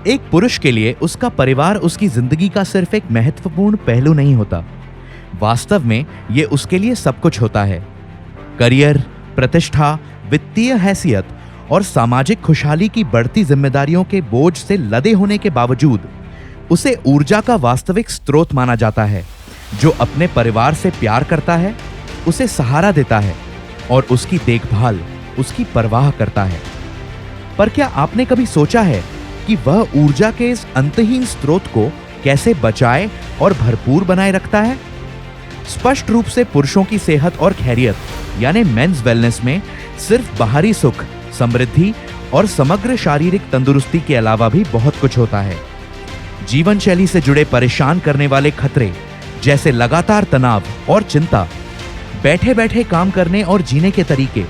एक पुरुष के लिए उसका परिवार उसकी जिंदगी का सिर्फ एक महत्वपूर्ण पहलू नहीं होता। वास्तव में ये उसके लिए सब कुछ होता है। करियर, प्रतिष्ठा, वित्तीय हैसियत और सामाजिक खुशहाली की बढ़ती जिम्मेदारियों के बोझ से लदे होने के बावजूद उसे ऊर्जा का वास्तविक स्रोत माना जाता है, जो अपने परिवार से प्यार करता है, उसे सहारा देता है और उसकी देखभाल, उसकी परवाह करता है। पर क्या आपने कभी सोचा है कि वह ऊर्जा के इस अंतहीन स्रोत को कैसे बचाए और भरपूर बनाए रखता है? स्पष्ट रूप से पुरुषों की सेहत और खैरियत यानी मेंस वेलनेस में सिर्फ बाहरी सुख, समृद्धि और समग्र शारीरिक तंदुरुस्ती के अलावा भी बहुत कुछ होता है। जीवन शैली से जुड़े परेशान करने वाले खतरे जैसे लगातार तनाव और चिंता, बैठे बैठे काम करने और जीने के तरीके,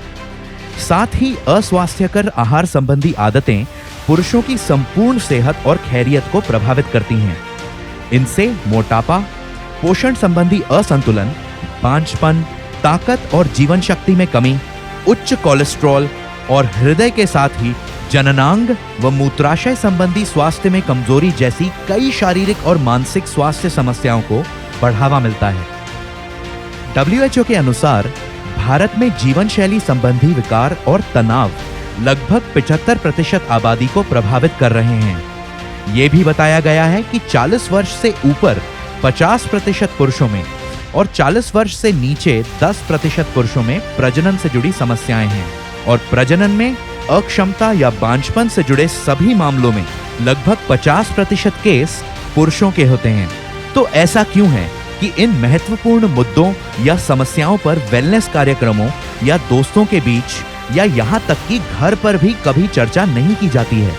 साथ ही अस्वास्थ्यकर आहार संबंधी आदतें पुरुषों की संपूर्ण सेहत और खैरियत को प्रभावित करती हैं। इनसे मोटापा, पोषण संबंधी असंतुलन, बांझपन, ताकत और जीवन शक्ति में कमी, उच्च कोलेस्ट्रॉल और हृदय के साथ ही जननांग व मूत्राशय संबंधी स्वास्थ्य में कमजोरी जैसी कई शारीरिक और मानसिक स्वास्थ्य समस्याओं को बढ़ावा मिलता है। WHO के अनुसार भारत में जीवन शैली संबंधी विकार और तनाव लगभग 75% आबादी को प्रभावित कर रहे हैं। यह भी बताया गया है कि 40 वर्ष से ऊपर 50% पुरुषों में और 40 वर्ष से नीचे 10% पुरुषों में प्रजनन से जुड़ी समस्याएं हैं और प्रजनन में अक्षमता या बांझपन से जुड़े सभी मामलों में लगभग 50% केस पुरुषों के होते हैं। तो ऐसा क्यों है कि इन महत्वपूर्ण मुद्दों या समस्याओं पर वेलनेस कार्यक्रमों या दोस्तों के बीच या यहाँ तक कि घर पर भी कभी चर्चा नहीं की जाती है?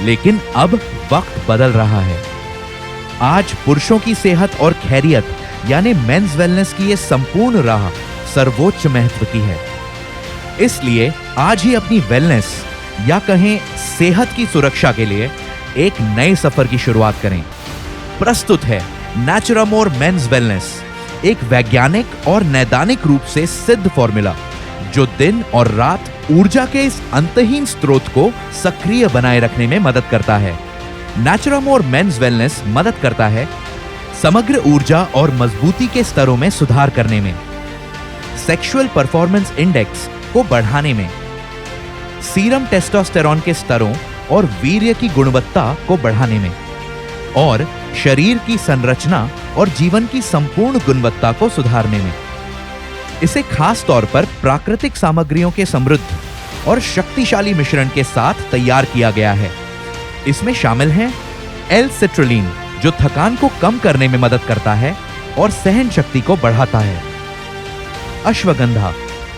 लेकिन अब वक्त बदल रहा है। आज पुरुषों की सेहत और खैरियत यानी मेंस वेलनेस की ये संपूर्ण राह सर्वोच्च महत्व की है। इसलिए आज ही अपनी वेलनेस या कहें सेहत की सुरक्षा के लिए एक नए सफर की शुरुआत करें। प्रस्तुत है नेचुरामोर मेंस वेलनेस, एक वैज्ञानिक और नैदानिक रूप से सिद्ध फॉर्मूला जो दिन और रात ऊर्जा के इस अंतहीन स्रोत को सक्रिय बनाए रखने में मदद करता है। नेचुरामोर मेंस वेलनेस मदद करता है समग्र ऊर्जा और मजबूती के स्तरों में सुधार करने में, सेक्सुअल परफॉर्मेंस इंडेक्स को बढ़ाने में, सीरम टेस्टोस्टेरॉन के स्तरों और वीर्य की गुणवत्ता को बढ़ाने में और शरीर की संरचना और जीवन की संपूर्ण गुणवत्ता को सुधारने में। इसे खास तौर पर प्राकृतिक सामग्रियों के समृद्ध और शक्तिशाली मिश्रण के साथ तैयार किया गया है। इसमें शामिल हैं L-citrulline जो थकान को कम करने में मदद करता है और सहन शक्ति को बढ़ाता है, अश्वगंधा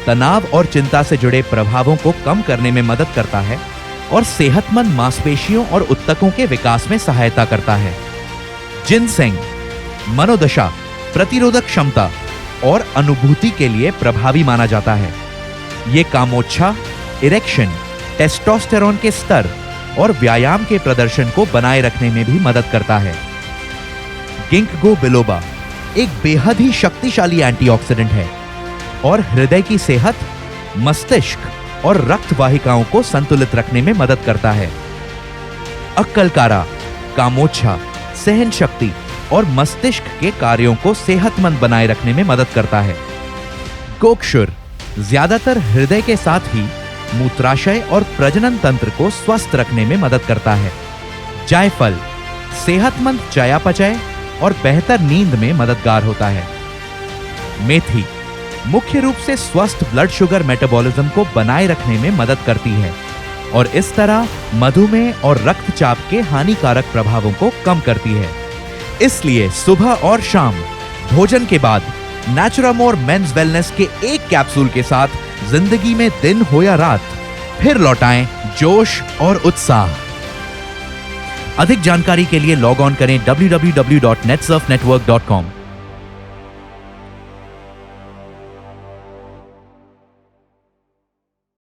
तनाव और चिंता से जुड़े प्रभावों को कम करने में मदद करता है और सेहतमंद मांसपेशियों और ऊतकों के विकास में सहायता करता है, जिनसेंग मनोदशा, प्रतिरोधक क्षमता और अनुभूति के लिए प्रभावी माना जाता है। ये कामोच्छा, इरेक्शन, टेस्टोस्टेरॉन के स्तर और व्यायाम के प्रदर्शन को बनाए रखने में भी मदद करता है। गिंको बिलोबा एक बेहद ही शक्तिशाली एंटीऑक्सीडेंट है और हृदय की सेहत, मस्तिष्क और रक्त वाहिकाओं को संतुलित रखने में मदद करता है। अक्कलकारा कामोच्छा, सहन शक्ति और मस्तिष्क के कार्यों को सेहतमंद बनाए रखने में मदद करता है। गोक्षुर ज्यादातर हृदय के साथ ही मूत्राशय और प्रजनन तंत्र को स्वस्थ रखने में मदद करता है। जायफल सेहतमंद चयापचय और बेहतर नींद में मददगार होता है। मेथी मुख्य रूप से स्वस्थ ब्लड शुगर मेटाबॉलिज्म को बनाए रखने में मदद करती है और इस तरह मधुमेह और रक्तचाप के हानिकारक प्रभावों को कम करती है। इसलिए सुबह और शाम भोजन के बाद नेचुरामोर मेंस वेलनेस के एक कैप्सूल के साथ जिंदगी में दिन हो या रात फिर लौटाएं जोश और उत्साह। अधिक जानकारी के लिए लॉग ऑन करें www.netsurfnetwork.com।